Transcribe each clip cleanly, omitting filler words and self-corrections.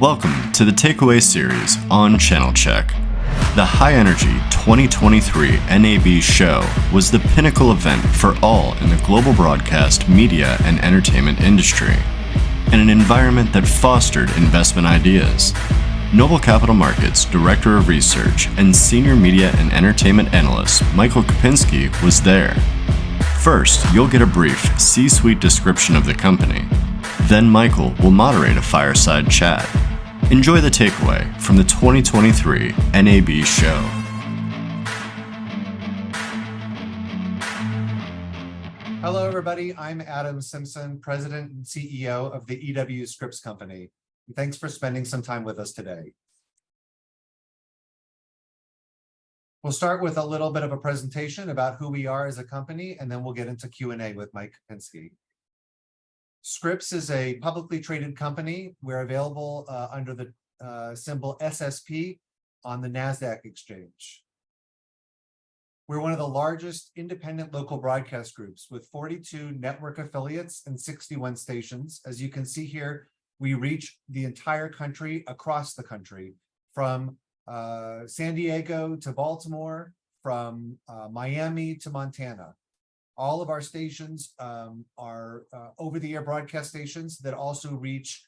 Welcome to the Takeaway Series on Channelchek. The high-energy 2023 NAB Show was the pinnacle event for all in the global broadcast, media, and entertainment industry, in an environment that fostered investment ideas. Noble Capital Markets Director of Research and Senior Media and Entertainment Analyst Michael Kupinski was there. First, you'll get a brief C-suite description of the company. Then Michael will moderate a fireside chat. Enjoy the takeaway from the 2023 NAB Show. Hello, everybody. I'm Adam Symson, President and CEO of the EW Scripps Company. Thanks for spending some time with us today. We'll start with a little bit of a presentation about who we are as a company, and then we'll get into Q&A with Mike Kupinski. Scripps is a publicly traded company. We're available under the symbol SSP on the Nasdaq exchange. We're one of the largest independent local broadcast groups with 42 network affiliates and 61 stations. As you can see here, we reach the entire country, across the country, from San Diego to Baltimore, from Miami to Montana. All of our stations are over-the-air broadcast stations that also reach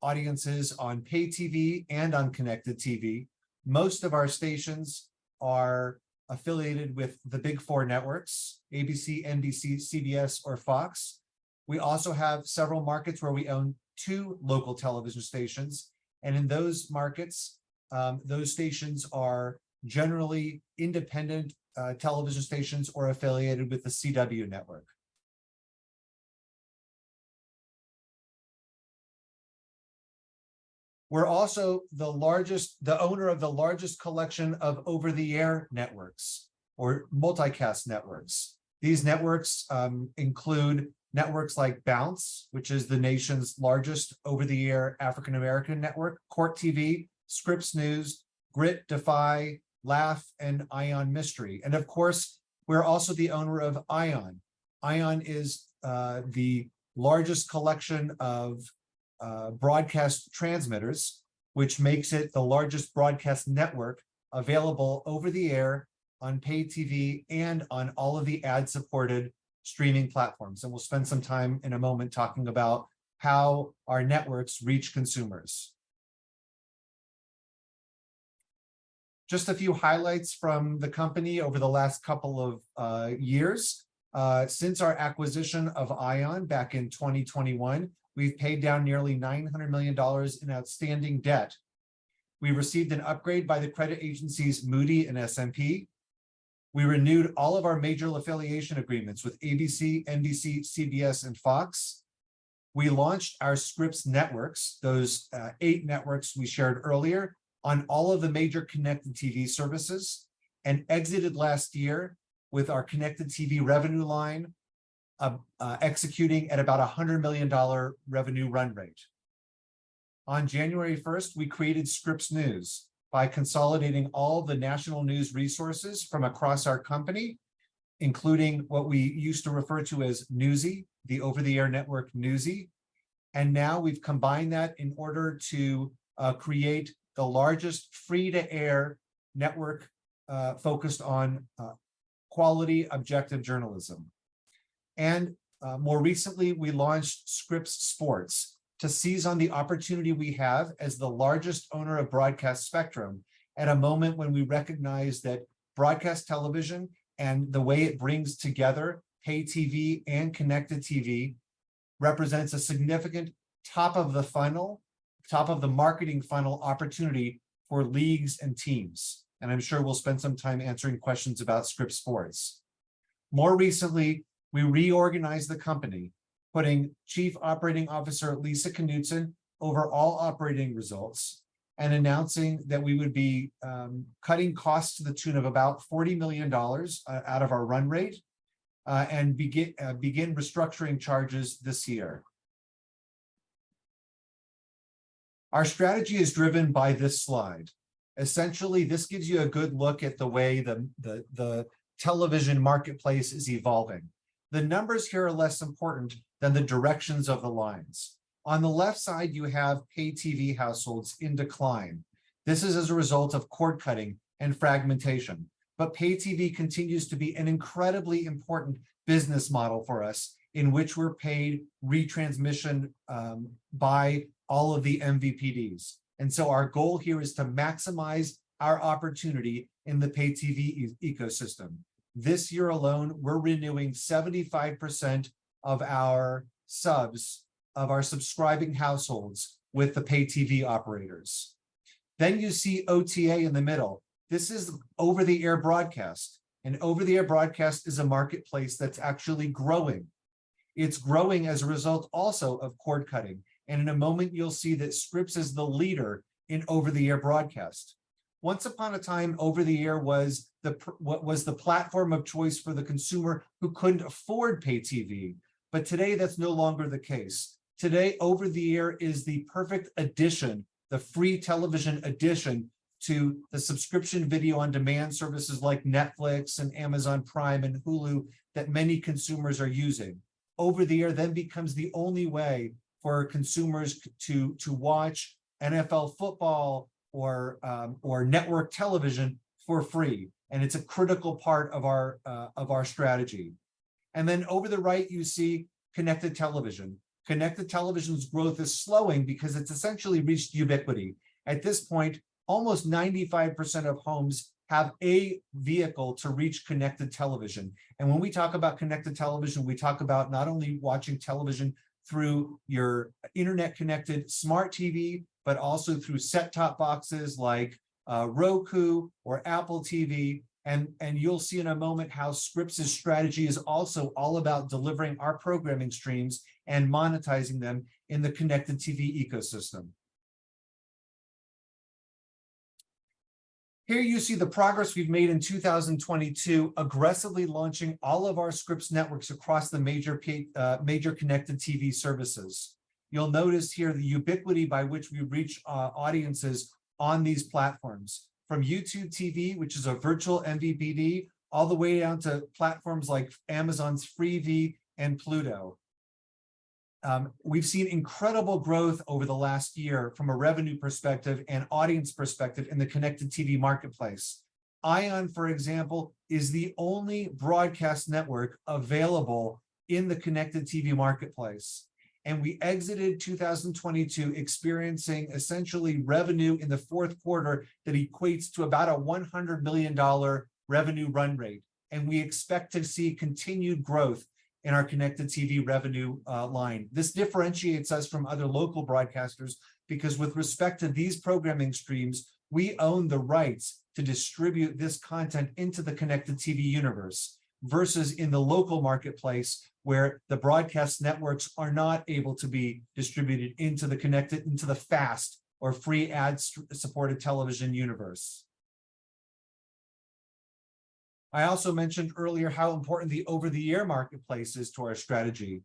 audiences on pay TV and on connected TV. Most of our stations are affiliated with the big four networks, ABC, NBC, CBS, or Fox. We also have several markets where we own 2 local television stations. And in those markets, those stations are generally independent television stations or affiliated with the CW network. We're also the owner of the largest collection of over-the-air networks or multicast networks. These networks include networks like Bounce, which is the nation's largest over-the-air African-American network, Court TV, Scripps News, Grit, Defy, Laugh, and Ion Mystery. And of course, we're also the owner of Ion. Ion is the largest collection of broadcast transmitters, which makes it the largest broadcast network available over the air on pay TV and on all of the ad-supported streaming platforms. And we'll spend some time in a moment talking about how our networks reach consumers. Just a few highlights from the company over the last couple of years. Since our acquisition of Ion back in 2021, we've paid down nearly $900 million in outstanding debt. We received an upgrade by the credit agencies Moody and S&P. We renewed all of our major affiliation agreements with ABC, NBC, CBS, and Fox. We launched our Scripps Networks, those 8 networks we shared earlier, on all of the major connected TV services, and exited last year with our connected TV revenue line executing at about $100 million revenue run rate. On January 1st, we created Scripps News by consolidating all the national news resources from across our company, including what we used to refer to as Newsy, the over-the-air network Newsy. And now we've combined that in order to create the largest free-to-air network focused on quality, objective journalism. And more recently, we launched Scripps Sports to seize on the opportunity we have as the largest owner of broadcast spectrum at a moment when we recognize that broadcast television and the way it brings together pay TV and connected TV represents a significant top of the marketing funnel opportunity for leagues and teams. And I'm sure we'll spend some time answering questions about Scripps Sports. More recently, we reorganized the company, putting Chief Operating Officer Lisa Knudsen over all operating results and announcing that we would be cutting costs to the tune of about $40 million out of our run rate and begin restructuring charges this year. Our strategy is driven by this slide. Essentially, this gives you a good look at the way the television marketplace is evolving. The numbers here are less important than the directions of the lines. On the left side, you have pay TV households in decline. This is as a result of cord cutting and fragmentation. But pay TV continues to be an incredibly important business model for us, in which we're paid retransmission by all of the MVPDs. And so our goal here is to maximize our opportunity in the pay TV ecosystem. This year alone, we're renewing 75% of our subs, of our subscribing households with the pay TV operators. Then you see OTA in the middle. This is over-the-air broadcast. And over-the-air broadcast is a marketplace that's actually growing. It's growing as a result also of cord cutting. And in a moment, you'll see that Scripps is the leader in over-the-air broadcast. Once upon a time, over-the-air was the platform of choice for the consumer who couldn't afford pay TV. But today, that's no longer the case. Today, over-the-air is the perfect addition, the free television addition to the subscription video on demand services like Netflix and Amazon Prime and Hulu that many consumers are using. Over-the-air then becomes the only way for consumers to watch NFL football or network television for free. And it's a critical part of our strategy. And then over the right, you see connected television. Connected television's growth is slowing because it's essentially reached ubiquity. At this point, almost 95% of homes have a vehicle to reach connected television. And when we talk about connected television, we talk about not only watching television through your internet-connected smart TV, but also through set-top boxes like Roku or Apple TV. And you'll see in a moment how Scripps' strategy is also all about delivering our programming streams and monetizing them in the connected TV ecosystem. Here you see the progress we've made in 2022, aggressively launching all of our Scripps networks across the major connected TV services. You'll notice here the ubiquity by which we reach audiences on these platforms, from YouTube TV, which is a virtual MVPD, all the way down to platforms like Amazon's Freevee and Pluto. We've seen incredible growth over the last year from a revenue perspective and audience perspective in the connected TV marketplace. ION, for example, is the only broadcast network available in the connected TV marketplace. And we exited 2022 experiencing essentially revenue in the fourth quarter that equates to about a $100 million revenue run rate. And we expect to see continued growth in our connected TV revenue line. This differentiates us from other local broadcasters because with respect to these programming streams, we own the rights to distribute this content into the connected TV universe versus in the local marketplace where the broadcast networks are not able to be distributed into the FAST or free ad-supported television universe. I also mentioned earlier how important the over-the-air marketplace is to our strategy.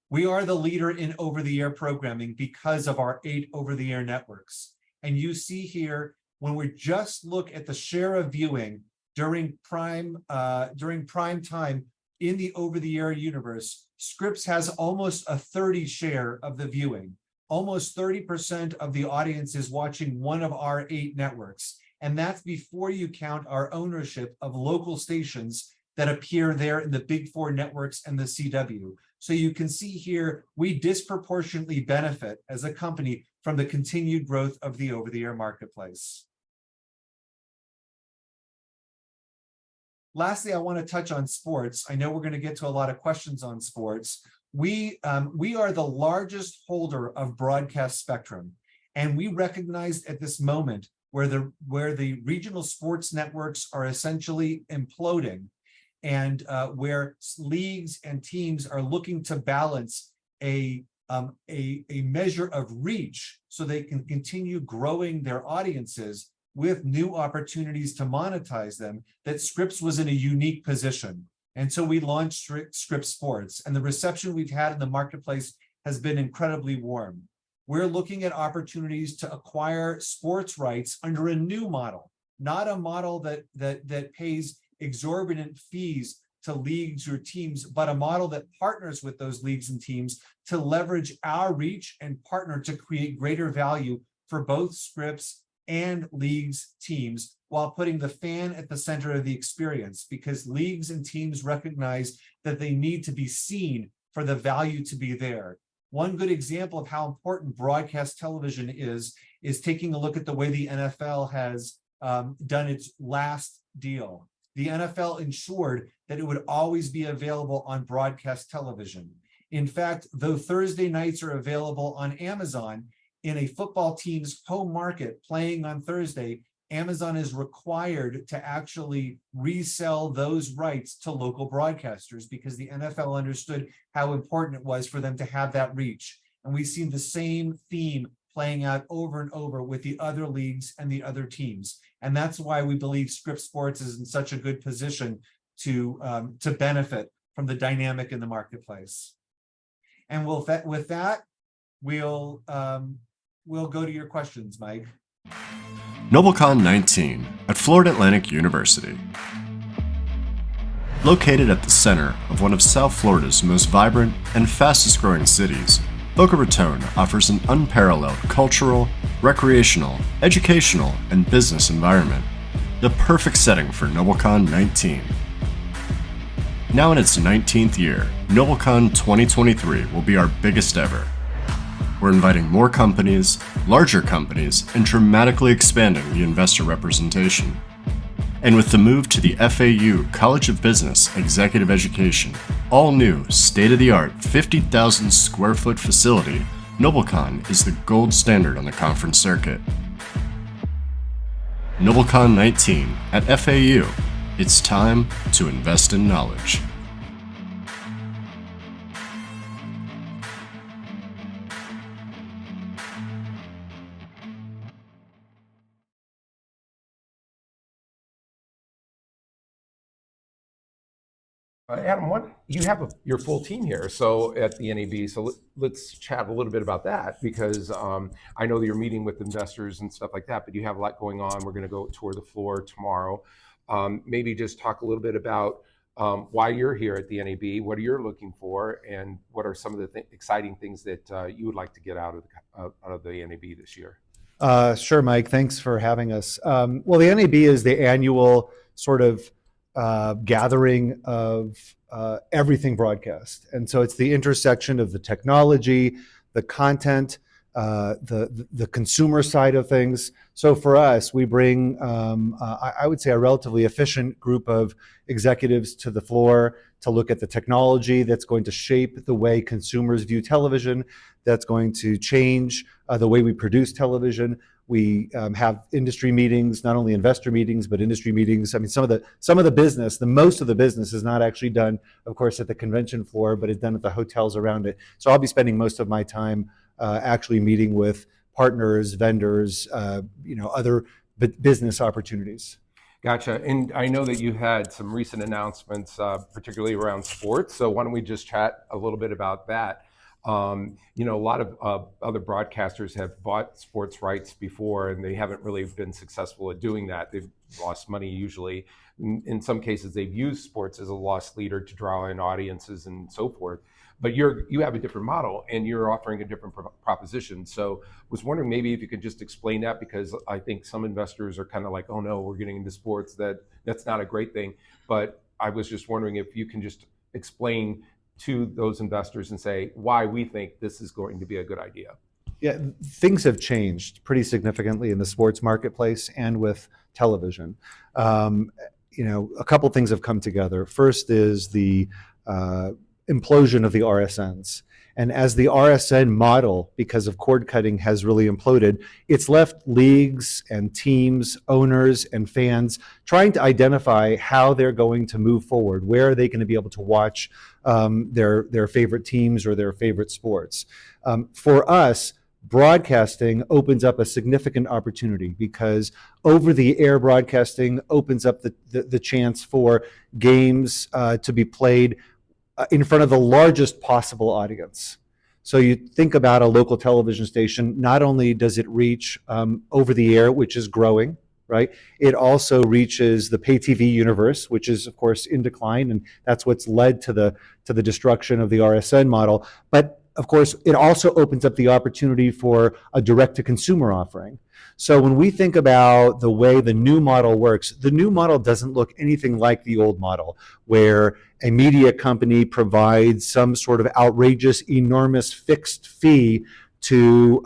We are the leader in over-the-air programming because of our 8 over-the-air networks. And you see here, when we just look at the share of viewing during prime time in the over-the-air universe, Scripps has almost a 30% share of the viewing. Almost 30% of the audience is watching one of our 8 networks. And that's before you count our ownership of local stations that appear there in the Big 4 networks and the CW. So you can see here, we disproportionately benefit as a company from the continued growth of the over-the-air marketplace. Lastly, I want to touch on sports. I know we're going to get to a lot of questions on sports. We are the largest holder of broadcast spectrum, and we recognize at this moment where the regional sports networks are essentially imploding, and where leagues and teams are looking to balance a measure of reach so they can continue growing their audiences with new opportunities to monetize them, that Scripps was in a unique position. And so we launched Scripps Sports, and the reception we've had in the marketplace has been incredibly warm. We're looking at opportunities to acquire sports rights under a new model, not a model that pays exorbitant fees to leagues or teams, but a model that partners with those leagues and teams to leverage our reach and partner to create greater value for both Scripps and leagues teams, while putting the fan at the center of the experience, because leagues and teams recognize that they need to be seen for the value to be there. One good example of how important broadcast television is taking a look at the way the NFL has done its last deal. The NFL ensured that it would always be available on broadcast television. In fact, though Thursday nights are available on Amazon, in a football team's home market playing on Thursday, Amazon is required to actually resell those rights to local broadcasters, because the NFL understood how important it was for them to have that reach. And we've seen the same theme playing out over and over with the other leagues and the other teams. And that's why we believe Scripps Sports is in such a good position to benefit from the dynamic in the marketplace. And with that, we'll go to your questions, Mike. NobleCon 19 at Florida Atlantic University. Located at the center of one of South Florida's most vibrant and fastest growing cities, Boca Raton offers an unparalleled cultural, recreational, educational, and business environment, the perfect setting for NobleCon 19. Now in its 19th year, NobleCon 2023 will be our biggest ever. We're inviting more companies, larger companies, and dramatically expanding the investor representation. And with the move to the FAU College of Business Executive Education, all new, state-of-the-art 50,000 square foot facility, NobleCon is the gold standard on the conference circuit. NobleCon 19 at FAU. It's time to invest in knowledge. Adam, you have your full team here, so at the NAB. So let's chat a little bit about that, because I know that you're meeting with investors and stuff like that, but you have a lot going on. We're going to go tour the floor tomorrow. Maybe just talk a little bit about why you're here at the NAB, what are you looking for, and what are some of the exciting things that you would like to get out of the NAB this year? Sure, Mike. Thanks for having us. Well, the NAB is the annual sort of gathering of everything broadcast. And so it's the intersection of the technology, the content, the consumer side of things. So for us, we bring, I would say, a relatively efficient group of executives to the floor to look at the technology that's going to shape the way consumers view television, that's going to change the way we produce television. We have industry meetings, not only investor meetings, but industry meetings. I mean, some of the business, the most of the business is not actually done, of course, at the convention floor, but it's done at the hotels around it. So I'll be spending most of my time actually meeting with partners, vendors, other business opportunities. Gotcha. And I know that you had some recent announcements, particularly around sports. So why don't we just chat a little bit about that? A lot of other broadcasters have bought sports rights before, and they haven't really been successful at doing that. They've lost money usually. In some cases, they've used sports as a loss leader to draw in audiences and so forth. But you have a different model, and you're offering a different proposition. So I was wondering maybe if you could just explain that, because I think some investors are kind of like, oh no, we're getting into sports. That's not a great thing. But I was just wondering if you can just explain to those investors and say why we think this is going to be a good idea. Yeah, things have changed pretty significantly in the sports marketplace and with television. A couple things have come together. First is the implosion of the RSNs. And as the RSN model, because of cord cutting, has really imploded, it's left leagues and teams, owners and fans trying to identify how they're going to move forward. Where are they going to be able to watch their favorite teams or their favorite sports? For us, broadcasting opens up a significant opportunity, because over-the-air broadcasting opens up the chance for games to be played in front of the largest possible audience. So you think about a local television station, not only does it reach over the air, which is growing, right? It also reaches the pay TV universe, which is of course in decline, and that's what's led to the destruction of the RSN model. But of course, it also opens up the opportunity for a direct-to-consumer offering. So when we think about the way the new model works, the new model doesn't look anything like the old model, where a media company provides some sort of outrageous, enormous fixed fee to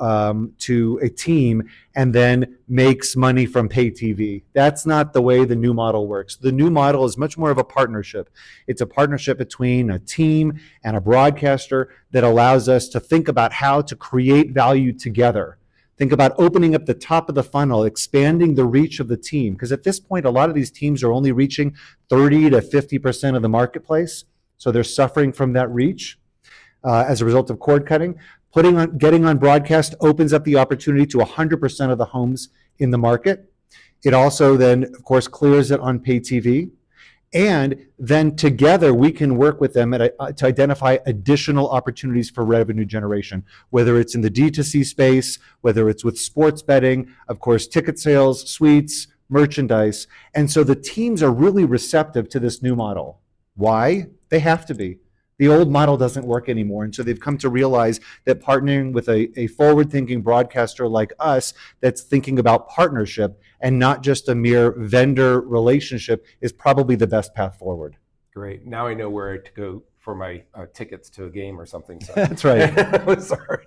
a team and then makes money from pay TV. That's not the way the new model works. The new model is much more of a partnership. It's a partnership between a team and a broadcaster that allows us to think about how to create value together. Think about opening up the top of the funnel, expanding the reach of the team. Because at this point, a lot of these teams are only reaching 30 to 50% of the marketplace. So they're suffering from that reach as a result of cord cutting. Getting on broadcast opens up the opportunity to 100% of the homes in the market. It also then, of course, clears it on pay TV. And then together we can work with them to identify additional opportunities for revenue generation, whether it's in the D2C space, whether it's with sports betting, of course, ticket sales, suites, merchandise. And so the teams are really receptive to this new model. Why? They have to be. The old model doesn't work anymore. And so they've come to realize that partnering with a forward-thinking broadcaster like us that's thinking about partnership and not just a mere vendor relationship is probably the best path forward. Great. Now I know where to go for my tickets to a game or something. So. That's right. Sorry.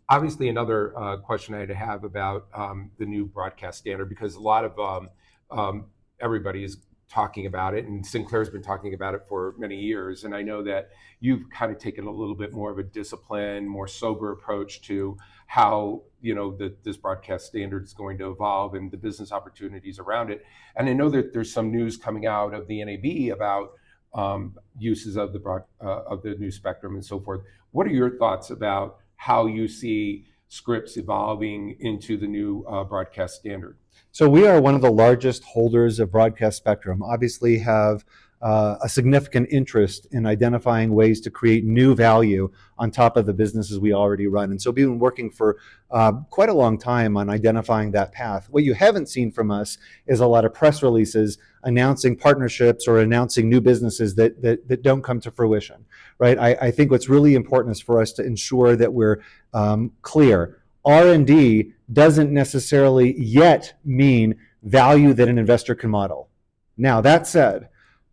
Obviously another question I'd have about the new broadcast standard, because a lot of everybody is talking about it, and Sinclair's been talking about it for many years. And I know that you've kind of taken a little bit more of a disciplined, more sober approach to how this broadcast standard is going to evolve and the business opportunities around it. And I know that there's some news coming out of the NAB about uses of the new spectrum and so forth. What are your thoughts about how you see Scripps evolving into the new broadcast standard? So we are one of the largest holders of broadcast spectrum, obviously have a significant interest in identifying ways to create new value on top of the businesses we already run. And so we've been working for quite a long time on identifying that path. What you haven't seen from us is a lot of press releases announcing partnerships or announcing new businesses that don't come to fruition, right? I think what's really important is for us to ensure that we're clear. R&D doesn't necessarily yet mean value that an investor can model. Now, that said,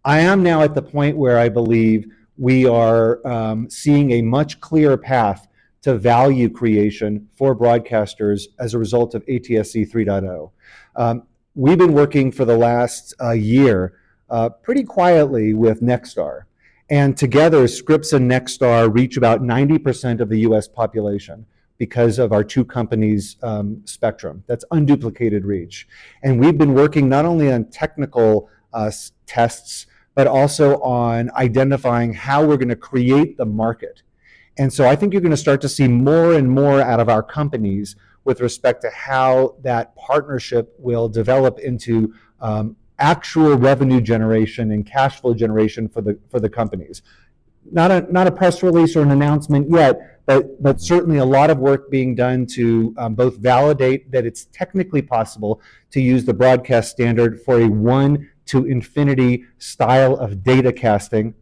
I am now at the point where I believe we are seeing a much clearer path to value creation for broadcasters as a result of ATSC 3.0. We've been working for the last year pretty quietly with Nexstar. And together, Scripps and Nexstar reach about 90% of the US population because of our two companies' spectrum. That's unduplicated reach. And we've been working not only on technical tests, but also on identifying how we're going to create the market. And so I think you're going to start to see more and more out of our companies with respect to how that partnership will develop into actual revenue generation and cash flow generation for the companies. Not a press release or an announcement yet, but certainly a lot of work being done to both validate that it's technically possible to use the broadcast standard for a one to infinity style of data casting,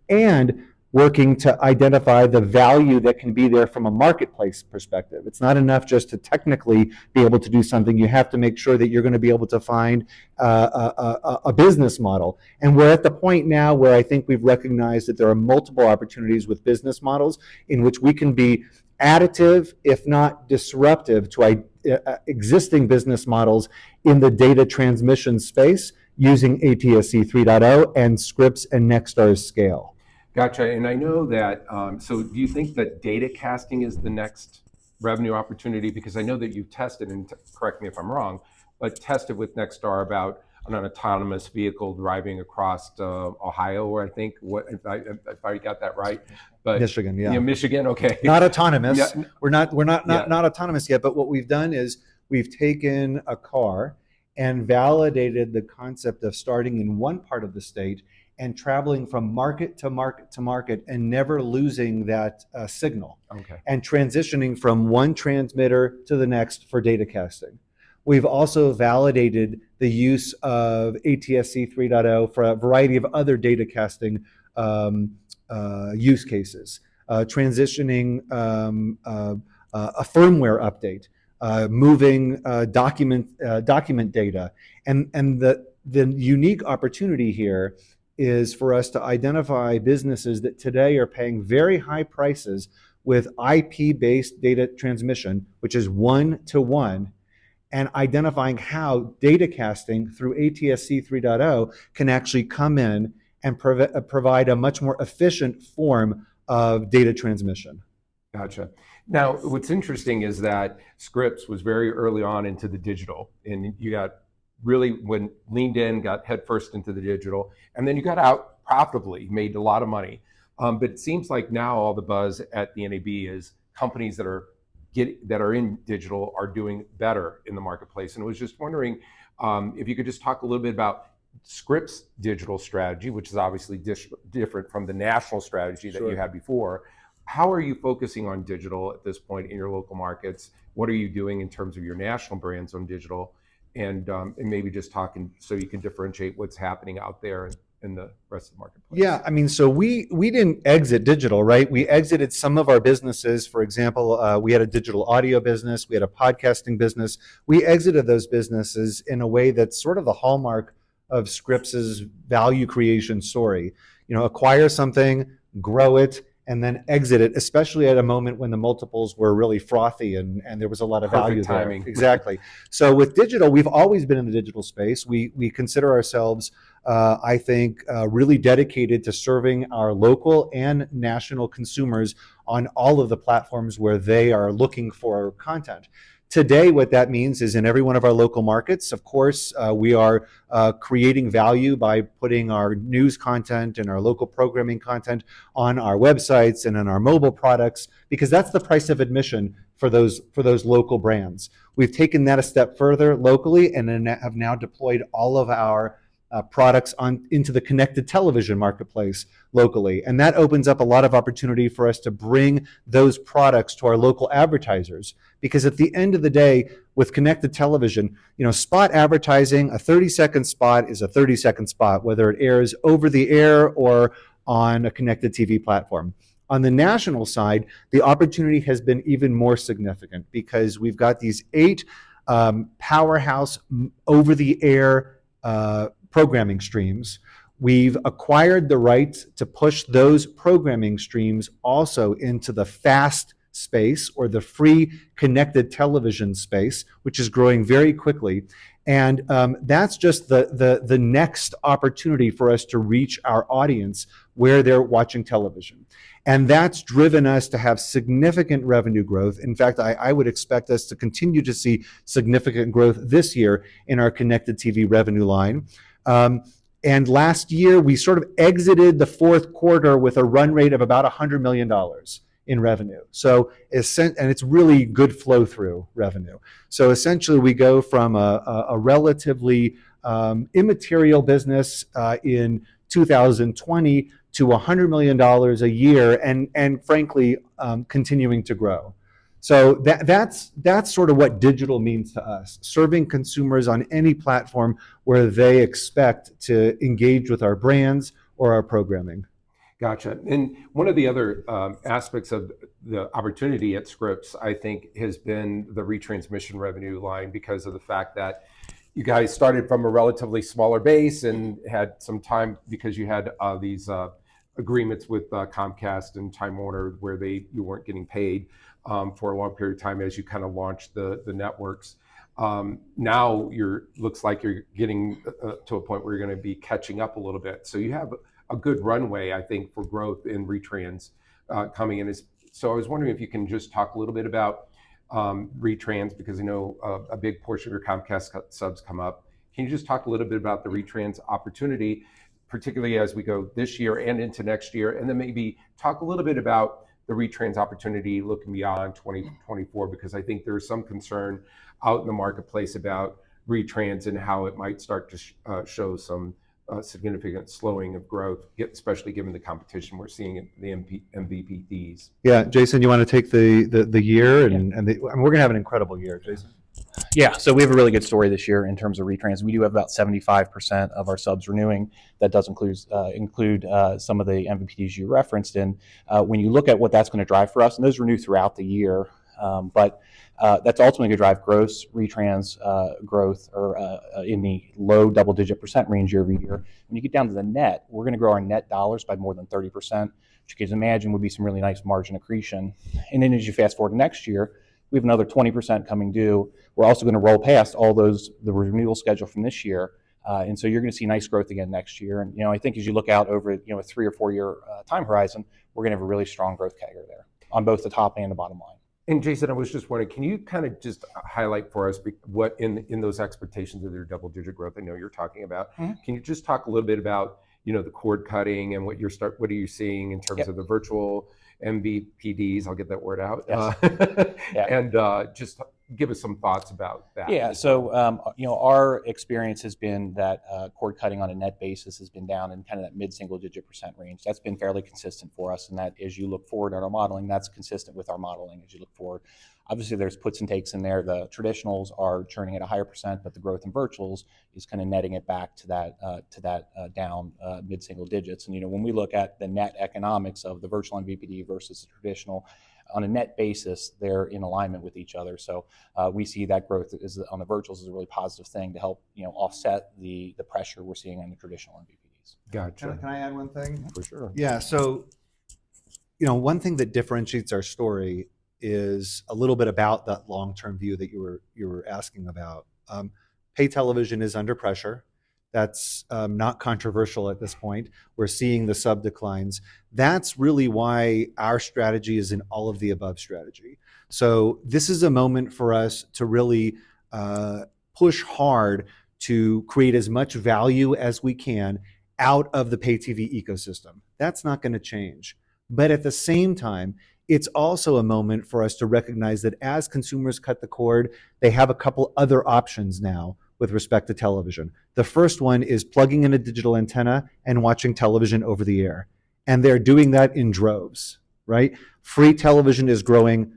and working to identify the value that can be there from a marketplace perspective. It's not enough just to technically be able to do something. You have to make sure that you're going to be able to find a business model. And we're at the point now where I think we've recognized that there are multiple opportunities with business models in which we can be additive, if not disruptive, to existing business models in the data transmission space using ATSC 3.0 and Scripps and Nexstar's scale. Gotcha. And I know that, so do you think that data casting is the next revenue opportunity? Because I know that you've tested, and correct me if I'm wrong, but tested with Nexstar about an autonomous vehicle driving across Ohio, or I think, if I got that right. But Michigan, yeah. Michigan, okay. Not autonomous. Yeah. We're not autonomous yet, but what we've done is we've taken a car and validated the concept of starting in one part of the state and traveling from market to market to market and never losing that signal. Okay. And transitioning from one transmitter to the next for data casting. We've also validated the use of ATSC 3.0 for a variety of other data casting use cases, transitioning a firmware update, moving document data, and the unique opportunity here is for us to identify businesses that today are paying very high prices with IP-based data transmission, which is one-to-one, and identifying how data casting through ATSC 3.0 can actually come in and provide a much more efficient form of data transmission. Gotcha. Now, what's interesting is that Scripps was very early on into the digital, and you got really leaned in, got headfirst into the digital, and then you got out profitably, made a lot of money. But it seems like now all the buzz at the NAB is companies that are in digital are doing better in the marketplace. And I was just wondering if you could just talk a little bit about Scripps' digital strategy, which is obviously different from the national strategy that you had before. How are you focusing on digital at this point in your local markets? What are you doing in terms of your national brands on digital? And maybe just talking so you can differentiate what's happening out there in the rest of the marketplace. Yeah, I mean, so we didn't exit digital, right? We exited some of our businesses. For example, we had a digital audio business, we had a podcasting business. We exited those businesses in a way that's sort of the hallmark of Scripps's value creation story. You know, acquire something, grow it, and then exit it, especially at a moment when the multiples were really frothy and there was a lot of value timing. there. Exactly. So with digital, we've always been in the digital space. We consider ourselves, I think, really dedicated to serving our local and national consumers on all of the platforms where they are looking for content. Today, what that means is in every one of our local markets, of course, we are creating value by putting our news content and our local programming content on our websites and on our mobile products, because that's the price of admission for those local brands. We've taken that a step further locally and then have now deployed all of our products into the connected television marketplace locally. And that opens up a lot of opportunity for us to bring those products to our local advertisers. Because at the end of the day, with connected television, you know, spot advertising, a 30-second spot is a 30-second spot, whether it airs over the air or on a connected TV platform. On the national side, the opportunity has been even more significant because we've got these 8 powerhouse over-the-air programming streams. We've acquired the rights to push those programming streams also into the FAST space, or the free connected television space, which is growing very quickly. And that's just the next opportunity for us to reach our audience where they're watching television. And that's driven us to have significant revenue growth. In fact, I would expect us to continue to see significant growth this year in our connected TV revenue line. And last year, we sort of exited the fourth quarter with a run rate of about $100 million in revenue. So, and it's really good flow through revenue. So essentially, we go from a relatively immaterial business in 2020 to $100 million a year, and frankly, continuing to grow. So that's sort of what digital means to us, serving consumers on any platform where they expect to engage with our brands or our programming. Gotcha. And one of the other aspects of the opportunity at Scripps, I think, has been the retransmission revenue line, because of the fact that you guys started from a relatively smaller base and had some time because you had these agreements with Comcast and Time Warner where you weren't getting paid for a long period of time as you kind of launched the networks. Now looks like you're getting to a point where you're going to be catching up a little bit. So you have a good runway, I think, for growth in retrans coming in. So I was wondering if you can just talk a little bit about retrans, because I know a big portion of your Comcast subs come up. Can you just talk a little bit about the retrans opportunity, particularly as we go this year and into next year, and then maybe talk a little bit about the retrans opportunity looking beyond 2024, because I think there's some concern out in the marketplace about retrans and how it might start to show some significant slowing of growth, especially given the competition we're seeing in the MVPDs. Yeah, Jason, you want to take the year, and we're going to have an incredible year, Jason. Yeah, so we have a really good story this year in terms of retrans. We do have about 75% of our subs renewing. That does include some of the MVPDs you referenced. And when you look at what that's going to drive for us, and those renew throughout the year, but that's ultimately going to drive gross retrans growth or in the low double-digit percent range year over year. When you get down to the net, we're going to grow our net dollars by more than 30%, which you can imagine would be some really nice margin accretion. And then as you fast forward to next year, we have another 20% coming due. We're also going to roll past all the renewal schedule from this year. And so you're going to see nice growth again next year. And, I think as you look out over, a 3 or 4 year time horizon, we're going to have a really strong growth CAGR there on both the top and the bottom line. And Jason, I was just wondering, can you kind of just highlight for us what in those expectations of their double-digit growth I know you're talking about? Mm-hmm. Can you just talk a little bit about, the cord cutting and what are you seeing in terms of the virtual MVPDs? I'll get that word out. Yes. And just give us some thoughts about that. Yeah. So, our experience has been that cord cutting on a net basis has been down in kind of that mid-single-digit percent range. That's been fairly consistent for us, and that as you look forward at our modeling, that's consistent with our modeling as you look forward. Obviously, there's puts and takes in there. The traditionals are churning at a higher percent, but the growth in virtuals is kind of netting it back to that down mid-single digits. And when we look at the net economics of the virtual MVPD versus the traditional, on a net basis, they're in alignment with each other. So we see that growth on the virtuals is a really positive thing to help offset the pressure we're seeing on the traditional MVPDs. Gotcha. Can I add one thing? For sure. Yeah. So, one thing that differentiates our story is a little bit about that long-term view that you were asking about. Pay television is under pressure. That's not controversial at this point. We're seeing the sub declines. That's really why our strategy is an all of the above strategy. So this is a moment for us to really push hard to create as much value as we can out of the pay TV ecosystem. That's not going to change. But at the same time, it's also a moment for us to recognize that as consumers cut the cord, they have a couple other options now with respect to television. The first one is plugging in a digital antenna and watching television over the air. And they're doing that in droves, right? Free television is growing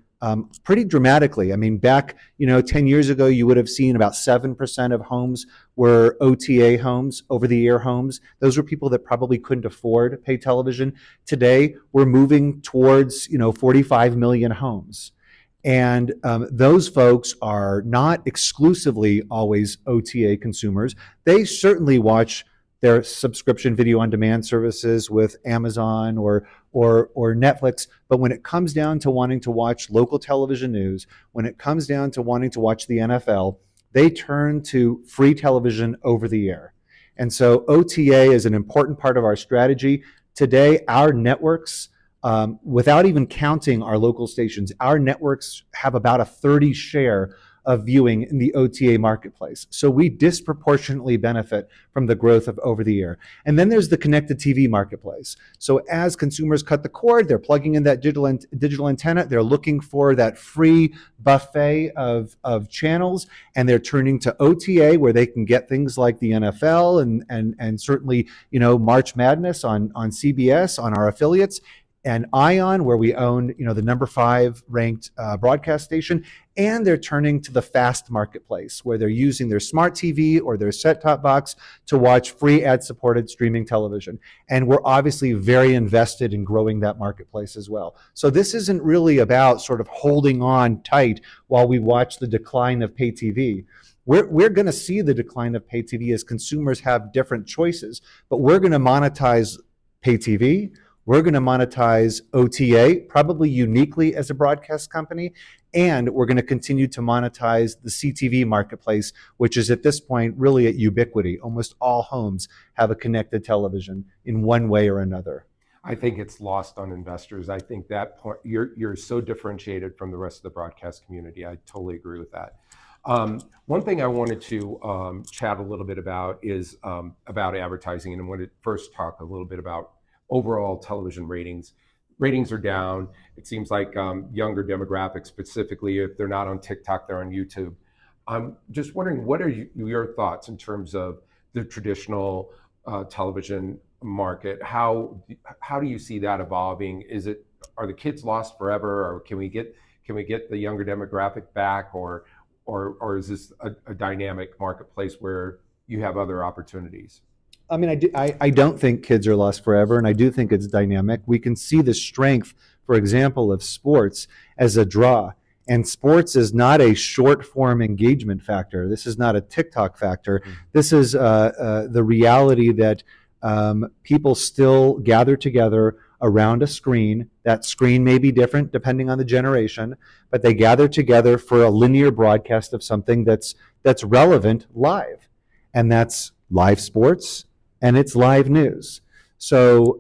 pretty dramatically. I mean, back 10 years ago, you would have seen about 7% of homes were OTA homes, over-the-air homes. Those were people that probably couldn't afford pay television. Today, we're moving towards 45 million homes. And those folks are not exclusively always OTA consumers. They certainly watch their subscription video on demand services with Amazon or Netflix. But when it comes down to wanting to watch local television news, when it comes down to wanting to watch the NFL, they turn to free television over the air. And so OTA is an important part of our strategy. Today, our networks, without even counting our local stations, our networks have about a 30 share of viewing in the OTA marketplace. So we disproportionately benefit from the growth of over the air. And then there's the connected TV marketplace. So as consumers cut the cord, they're plugging in that digital antenna, they're looking for that free buffet of channels, and they're turning to OTA where they can get things like the NFL and certainly March Madness on CBS, on our affiliates, and ION, where we own, the number 5 ranked broadcast station, and they're turning to the FAST marketplace, where they're using their smart TV or their set-top box to watch free ad-supported streaming television. And we're obviously very invested in growing that marketplace as well. So this isn't really about sort of holding on tight while we watch the decline of pay TV. We're going to see the decline of pay TV as consumers have different choices, but we're going to monetize pay TV. We're going to monetize OTA, probably uniquely as a broadcast company, and we're going to continue to monetize the CTV marketplace, which is at this point really at ubiquity. Almost all homes have a connected television in one way or another. I think it's lost on investors. I think that point, you're so differentiated from the rest of the broadcast community. I totally agree with that. One thing I wanted to chat a little bit about is about advertising, and I wanted to first talk a little bit about overall television ratings. Ratings are down. It seems like younger demographics, specifically if they're not on TikTok, they're on YouTube. I'm just wondering, what are your thoughts in terms of the traditional television market? How do you see that evolving? Are the kids lost forever, or can we get the younger demographic back, or or is this a dynamic marketplace where you have other opportunities? I mean, I don't think kids are lost forever, and I do think it's dynamic. We can see the strength, for example, of sports as a draw. And sports is not a short form engagement factor. This is not a TikTok factor. This is the reality that people still gather together around a screen. That screen may be different depending on the generation, but they gather together for a linear broadcast of something that's relevant live. And that's live sports and it's live news. So,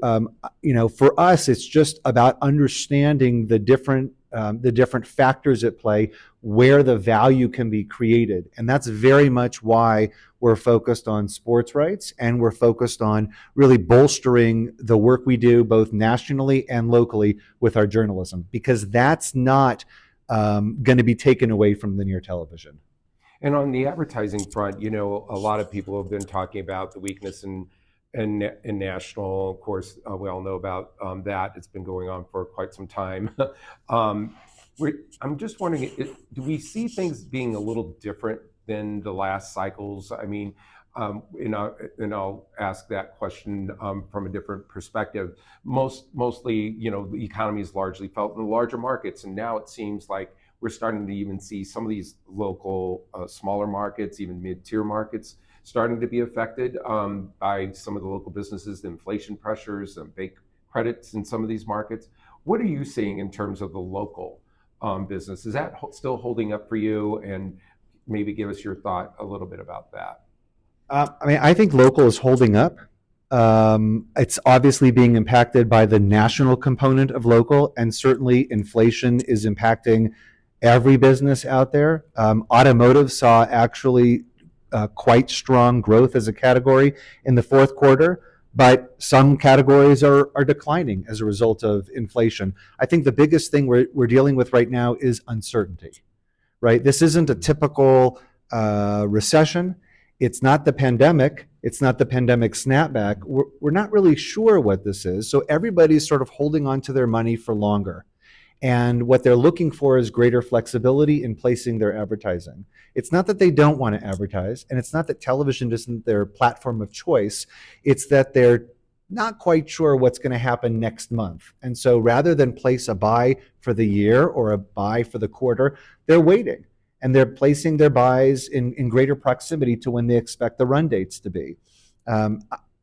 for us, it's just about understanding the different factors at play, where the value can be created. And that's very much why we're focused on sports rights, and we're focused on really bolstering the work we do both nationally and locally with our journalism, because that's not going to be taken away from linear television. And on the advertising front, a lot of people have been talking about the weakness in national. Of course, we all know about that. It's been going on for quite some time. I'm just wondering, do we see things being a little different than the last cycles? I mean, and I'll ask that question from a different perspective. Mostly, the economy is largely felt in the larger markets, and now it seems like we're starting to even see some of these local, smaller markets, even mid-tier markets, starting to be affected by some of the local businesses, the inflation pressures, and bank credits in some of these markets. What are you seeing in terms of the local business? Is that still holding up for you? And maybe give us your thought a little bit about that. I think local is holding up. It's obviously being impacted by the national component of local, and certainly inflation is impacting every business out there. Automotive saw actually quite strong growth as a category in the fourth quarter, but some categories are declining as a result of inflation. I think the biggest thing we're dealing with right now is uncertainty, right? This isn't a typical recession. It's not the pandemic. It's not the pandemic snapback. We're not really sure what this is. So everybody's sort of holding on to their money for longer. And what they're looking for is greater flexibility in placing their advertising. It's not that they don't want to advertise, and it's not that television isn't their platform of choice. It's that they're not quite sure what's going to happen next month. And so rather than place a buy for the year or a buy for the quarter, they're waiting. And they're placing their buys in greater proximity to when they expect the run dates to be.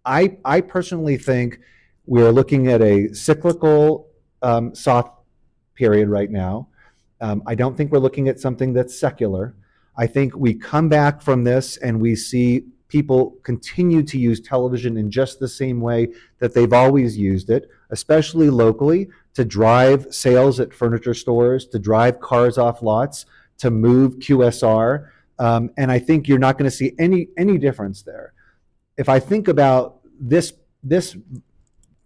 I personally think we're looking at a cyclical soft period right now. I don't think we're looking at something that's secular. I think we come back from this and we see people continue to use television in just the same way that they've always used it, especially locally, to drive sales at furniture stores, to drive cars off lots, to move QSR. And I think you're not going to see any difference there. If I think about this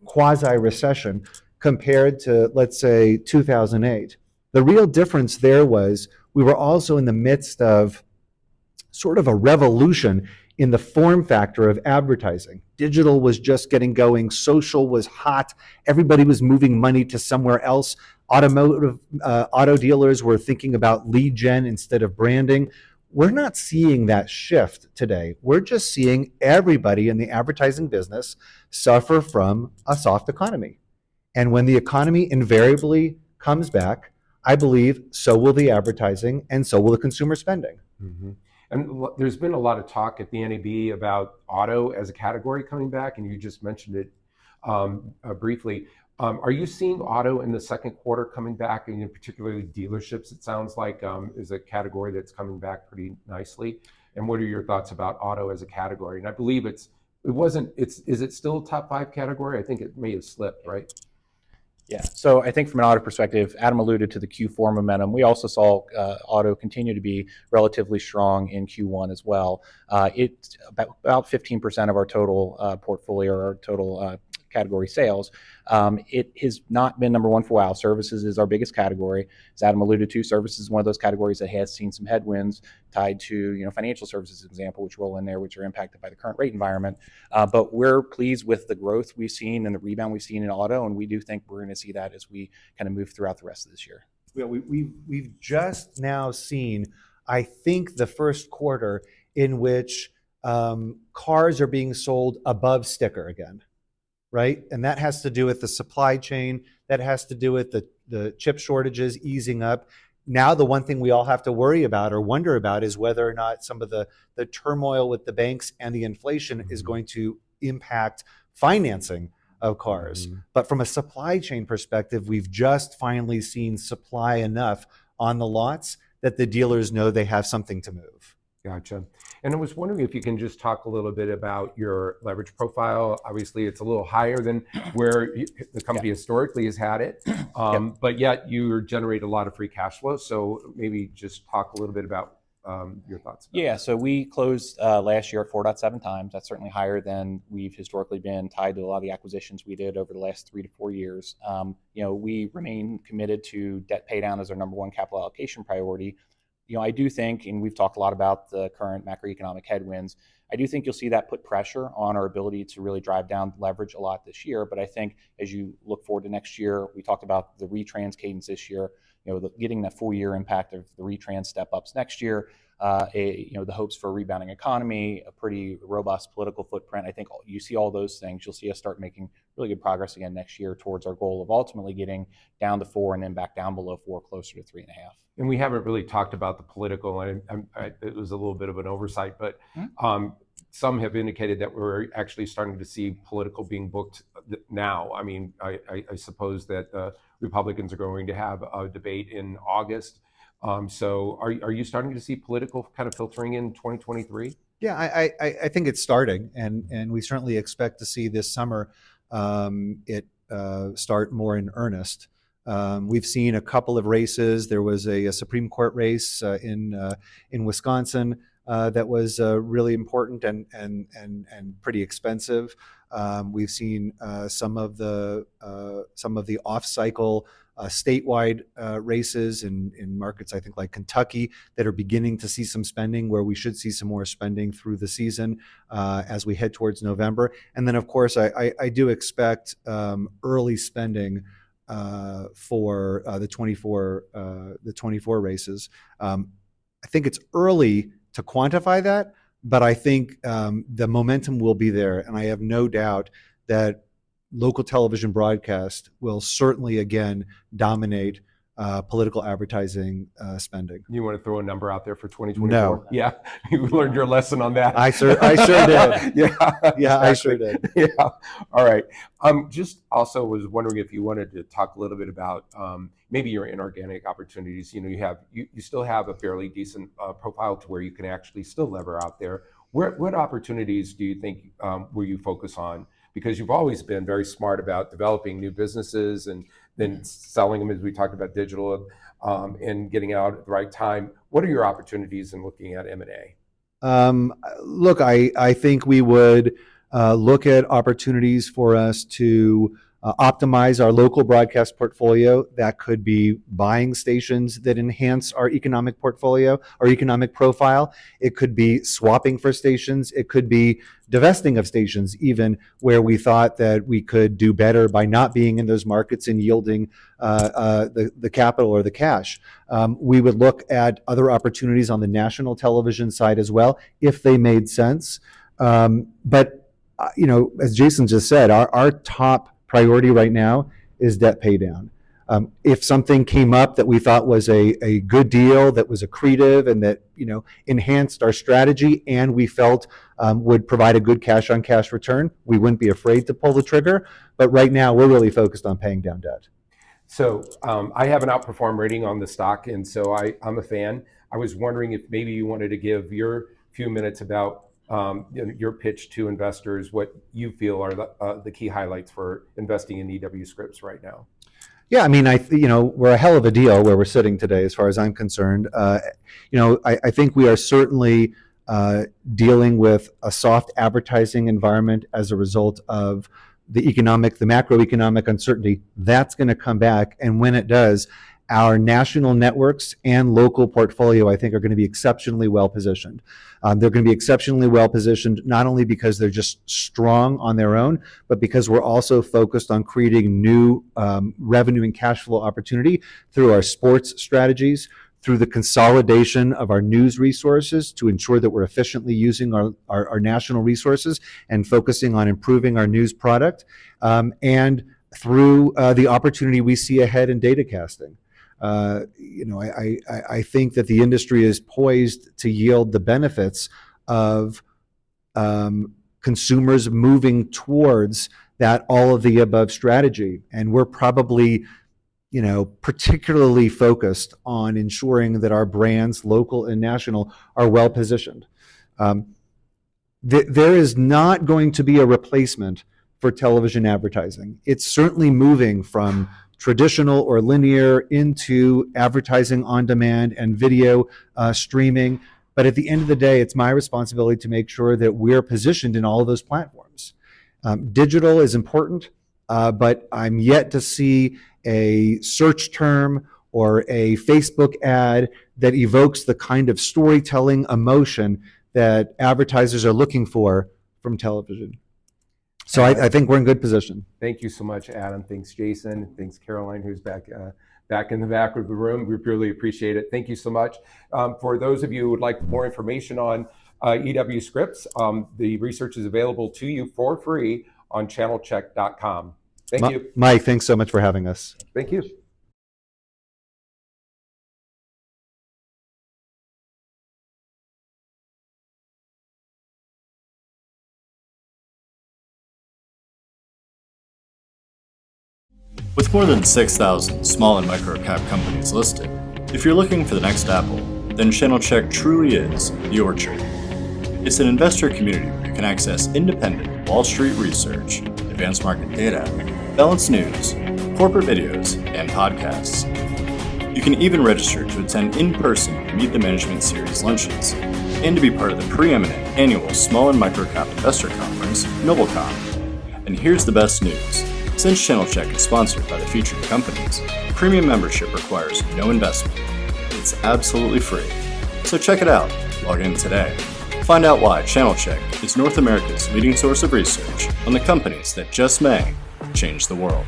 quasi-recession compared to, let's say, 2008, the real difference there was we were also in the midst of sort of a revolution in the form factor of advertising. Digital was just getting going. Social was hot. Everybody was moving money to somewhere else. Auto dealers were thinking about lead gen instead of branding. We're not seeing that shift today. We're just seeing everybody in the advertising business suffer from a soft economy. And when the economy invariably comes back, I believe so will the advertising and so will the consumer spending. Mm-hmm. And there's been a lot of talk at the NAB about auto as a category coming back, and you just mentioned it briefly. Are you seeing auto in the second quarter coming back, and particularly dealerships, it sounds like, is a category that's coming back pretty nicely? And what are your thoughts about auto as a category? And I believe is it still a top 5 category? I think it may have slipped, right? Yeah, so I think from an auto perspective, Adam alluded to the Q4 momentum. We also saw auto continue to be relatively strong in Q1 as well. It's about 15% of our total portfolio, or our total category sales. It has not been number one for a while. Services is our biggest category. As Adam alluded to, services is one of those categories that has seen some headwinds tied to financial services, for example, which roll in there, which are impacted by the current rate environment. But we're pleased with the growth we've seen and the rebound we've seen in auto, and we do think we're going to see that as we kind of move throughout the rest of this year. Yeah, we've just now seen I think, the first quarter in which cars are being sold above sticker again, right? And that has to do with the supply chain. That has to do with the chip shortages easing up. Now, the one thing we all have to worry about or wonder about is whether or not some of the turmoil with the banks and the inflation is going to impact financing of cars. But from a supply chain perspective, we've just finally seen supply enough on the lots that the dealers know they have something to move. Gotcha. And I was wondering if you can just talk a little bit about your leverage profile. Obviously, it's a little higher than where the company historically has had it, but yet you generate a lot of free cash flow. So maybe just talk a little bit about your thoughts. Yeah, so we closed last year at 4.7 times. That's certainly higher than we've historically been, tied to a lot of the acquisitions we did over the last 3 to 4 years. We remain committed to debt pay down as our number one capital allocation priority. I do think, and we've talked a lot about the current macroeconomic headwinds, I do think you'll see that put pressure on our ability to really drive down leverage a lot this year. But I think as you look forward to next year, we talked about the retrans cadence this year, getting that full year impact of the retrans step ups next year, the hopes for a rebounding economy, a pretty robust political footprint. I think you see all those things. You'll see us start making really good progress again next year towards our goal of ultimately getting down to 4 and then back down below 4, closer to 3.5. And we haven't really talked about the political, and it was a little bit of an oversight, but some have indicated that we're actually starting to see political being booked now. I mean, I suppose that the Republicans are going to have a debate in August. So are you starting to see political kind of filtering in 2023? Yeah, I think it's starting, and we certainly expect to see this summer it start more in earnest. We've seen a couple of races. There was a Supreme Court race in Wisconsin that was really important and pretty expensive. We've seen some of the off-cycle statewide races in markets, I think, like Kentucky, that are beginning to see some spending, where we should see some more spending through the season as we head towards November. And then, of course, I do expect early spending for the 24 races. I think it's early to quantify that, but I think the momentum will be there, and I have no doubt that local television broadcast will certainly again dominate political advertising spending. You want to throw a number out there for 2024? No. Yeah, you learned your lesson on that. I sure did. Yeah, I sure did. Yeah. All right. Just also was wondering if you wanted to talk a little bit about maybe your inorganic opportunities. You still have a fairly decent profile to where you can actually still lever out there. What opportunities do you think will you focus on? Because you've always been very smart about developing new businesses and then selling them, as we talked about digital, and getting out at the right time. What are your opportunities in looking at M&A? Look, I think we would look at opportunities for us to optimize our local broadcast portfolio. That could be buying stations that enhance our economic portfolio, our economic profile. It could be swapping for stations. It could be divesting of stations, even where we thought that we could do better by not being in those markets and yielding the capital or the cash. We would look at other opportunities on the national television side as well, if they made sense. But as Jason just said, our top priority right now is debt pay down. If something came up that we thought was a good deal, that was accretive and that enhanced our strategy, and we felt would provide a good cash on cash return, we wouldn't be afraid to pull the trigger. But right now, we're really focused on paying down debt. So I have an outperform rating on the stock, and so I'm a fan. I was wondering if maybe you wanted to give your few minutes about your pitch to investors, what you feel are the key highlights for investing in EW Scripps right now. Yeah, I mean, we're a hell of a deal where we're sitting today, as far as I'm concerned. I think we are certainly dealing with a soft advertising environment as a result of the macroeconomic uncertainty. That's going to come back, and when it does, our national networks and local portfolio, I think, are going to be exceptionally well positioned. They're going to be exceptionally well positioned, not only because they're just strong on their own, but because we're also focused on creating new revenue and cash flow opportunity through our sports strategies, through the consolidation of our news resources to ensure that we're efficiently using our national resources and focusing on improving our news product, and through the opportunity we see ahead in data casting. I think that the industry is poised to yield the benefits of consumers moving towards that all of the above strategy. And we're probably, particularly focused on ensuring that our brands, local and national, are well positioned. There is not going to be a replacement for television advertising. It's certainly moving from traditional or linear into advertising on demand and video streaming. But at the end of the day, it's my responsibility to make sure that we're positioned in all of those platforms. Digital is important, but I'm yet to see a search term or a Facebook ad that evokes the kind of storytelling emotion that advertisers are looking for from television. So I think we're in good position. Thank you so much, Adam. Thanks, Jason. Thanks, Caroline, who's back in the back of the room. We really appreciate it. Thank you so much. For those of you who would like more information on EW Scripps, the research is available to you for free on channelchek.com. Thank you. Mike, thanks so much for having us. Thank you. With more than 6,000 small and micro cap companies listed, if you're looking for the next Apple, then Channelchek truly is your tree. It's an investor community where you can access independent Wall Street research, advanced market data, balanced news, corporate videos, and podcasts. You can even register to attend in-person Meet the Management Series luncheons and to be part of the preeminent annual Small and Micro Cap Investor Conference, NobleCon. And here's the best news. Since Channelchek is sponsored by the featured companies, premium membership requires no investment. It's absolutely free. So check it out. Log in today. Find out why Channelchek is North America's leading source of research on the companies that just may change the world.